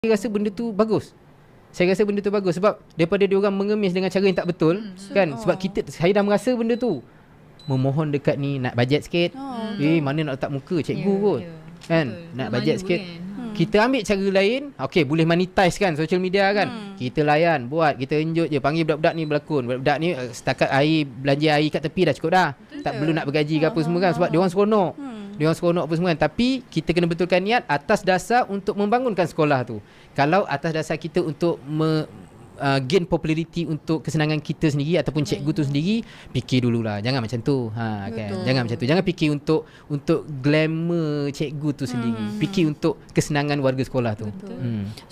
Saya rasa benda tu bagus. Saya rasa benda tu bagus sebab daripada dia orang mengemis dengan cara yang tak betul, kan? Sebab saya dah merasa benda tu. Memohon dekat ni nak bajet sikit. Mana nak letak muka cikgu kot. Kan? Betul. Nak bajet sikit. Kan? Kita ambil cara lain. Okey, boleh monetize kan social media kan. Kita layan, buat, kita enjut je, panggil budak-budak ni berlakon. Budak-budak ni setakat belanja air kat tepi dah cukup dah. Betul tak perlu nak bergaji ke apa semua kan sebab dia orang seronok. Dia orang seronok apa semua kan. Tapi kita kena betulkan niat atas dasar untuk membangunkan sekolah tu. Kalau atas dasar kita untuk gain populariti untuk kesenangan kita sendiri ataupun cikgu tu sendiri, fikir dululah. Jangan macam tu. Kan. Jangan macam tu. Jangan fikir untuk glamour cikgu tu sendiri. Fikir untuk kesenangan warga sekolah tu.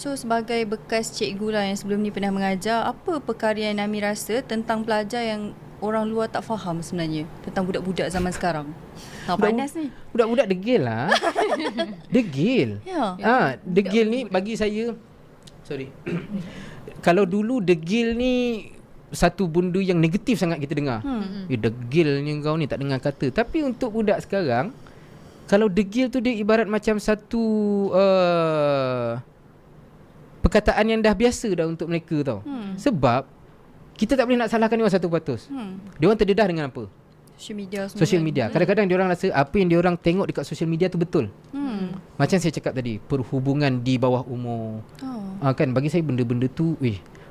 So sebagai bekas cikgu lah yang sebelum ni pernah mengajar, apa perkara yang Nami rasa tentang pelajar yang orang luar tak faham sebenarnya tentang budak-budak zaman sekarang? Panas ni. Budak-budak degil lah. Degil. Degil ni bagi saya, sorry. Kalau dulu degil ni satu benda yang negatif sangat kita dengar. Degilnya kau ni tak dengar kata. Tapi untuk budak sekarang, kalau degil tu dia ibarat macam satu perkataan yang dah biasa dah untuk mereka tau. Sebab kita tak boleh nak salahkan dia orang 100%. Dia orang terdedah dengan apa? Social media. Kadang-kadang dia orang rasa apa yang dia orang tengok dekat social media tu betul. Macam saya cakap tadi, perhubungan di bawah umur. Kan bagi saya benda-benda tu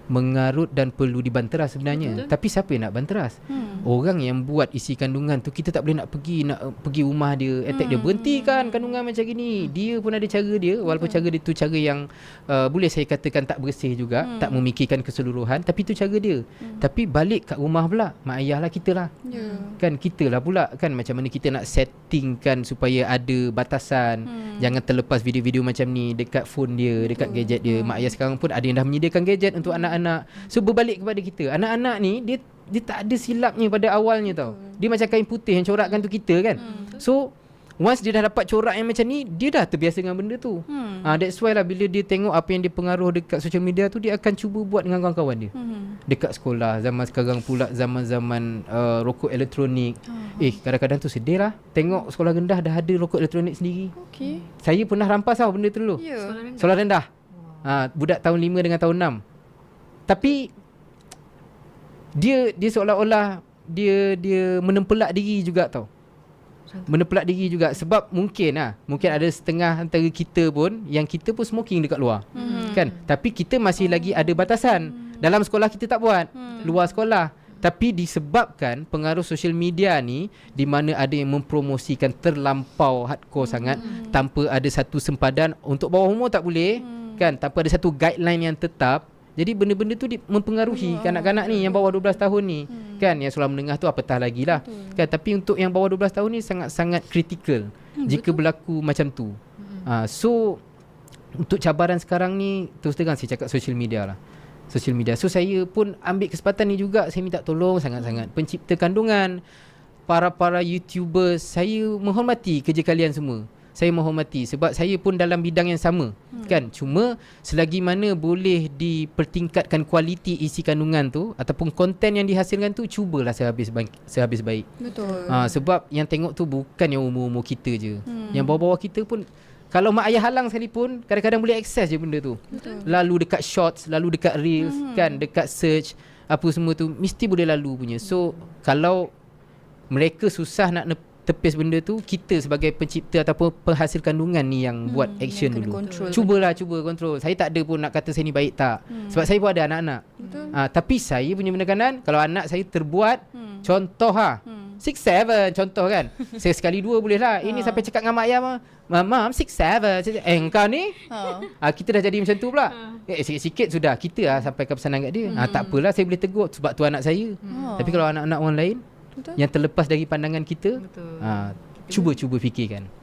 mengarut dan perlu dibanteras sebenarnya. Betul. Tapi siapa yang nak banteras? Orang yang buat isi kandungan tu kita tak boleh nak pergi rumah dia, attack dia, berhentikan kandungan macam gini. Dia pun ada cara dia, walaupun cara dia tu cara yang boleh saya katakan tak bersih juga, tak memikirkan keseluruhan, tapi tu cara dia. Tapi balik kat rumah pula, mak ayah lah kita lah. Kan kita lah pula kan macam mana kita nak settingkan supaya ada batasan. Jangan terlepas video-video macam ni dekat phone dia, dekat gadget dia. Mak ayah sekarang pun ada yang dah menyediakan gadget untuk anak-anak. So berbalik kepada kita, anak-anak ni dia tak ada silapnya pada awalnya tau. Dia macam kain putih yang corakkan tu kita kan. So once dia dah dapat corak yang macam ni, dia dah terbiasa dengan benda tu. That's why lah bila dia tengok apa yang dia pengaruh dekat social media tu, dia akan cuba buat dengan kawan-kawan dia. Dekat sekolah, zaman sekarang pula zaman-zaman rokok elektronik. Kadang-kadang tu sedih lah tengok sekolah rendah dah ada rokok elektronik sendiri. Saya pernah rampas tau benda tu dulu. Sekolah rendah. Budak tahun 5 dengan tahun 6. Tapi dia seolah-olah dia menempelak diri juga tau. Menempelak diri juga sebab mungkin ada setengah antara kita pun yang kita pun smoking dekat luar. Kan? Tapi kita masih lagi ada batasan. Dalam sekolah kita tak buat, luar sekolah. Tapi disebabkan pengaruh social media ni, di mana ada yang mempromosikan terlampau hardcore sangat tanpa ada satu sempadan. Untuk bawah umur tak boleh, kan? Tanpa ada satu guideline yang tetap. Jadi benda-benda tu mempengaruhi kanak-kanak ni yang bawah 12 tahun ni. Kan, yang sekolah menengah tu apatah lagi lah. Kan, tapi untuk yang bawah 12 tahun ni sangat-sangat kritikal jika berlaku macam tu. So untuk cabaran sekarang ni, terus terang saya cakap social media lah. Social media. So saya pun ambil kesempatan ni juga, saya minta tolong sangat-sangat pencipta kandungan, para YouTubers. Saya menghormati kerja kalian semua. Saya menghormati sebab saya pun dalam bidang yang sama. Kan, cuma selagi mana boleh dipertingkatkan kualiti isi kandungan tu ataupun konten yang dihasilkan tu, cubalah sehabis baik. Betul. Sebab yang tengok tu bukan yang umur-umur kita je. Yang bawah-bawah kita pun, kalau mak ayah halang sekalipun, kadang-kadang boleh akses je benda tu. Betul. Lalu dekat shorts, lalu dekat reels, kan, dekat search, apa semua tu mesti boleh lalu punya. So kalau mereka susah nak tepis benda tu, kita sebagai pencipta ataupun penghasil kandungan ni yang buat action dulu. Cuba kontrol. Saya tak ada pun nak kata saya ni baik tak. Sebab saya pun ada anak-anak. Tapi saya punya benda-benda, kalau anak saya terbuat, contoh 6-7 contoh kan. Saya sekali dua boleh lah. Ini sampai cakap dengan mak ayah, Mama 6-7. Engkau ni kita dah jadi macam tu pula. Sikit-sikit sudah kita sampaikan pesanan kat dia. Tak apalah, saya boleh tegur sebab tu anak saya. Tapi kalau anak-anak orang lain yang terlepas dari pandangan kita, cuba fikirkan.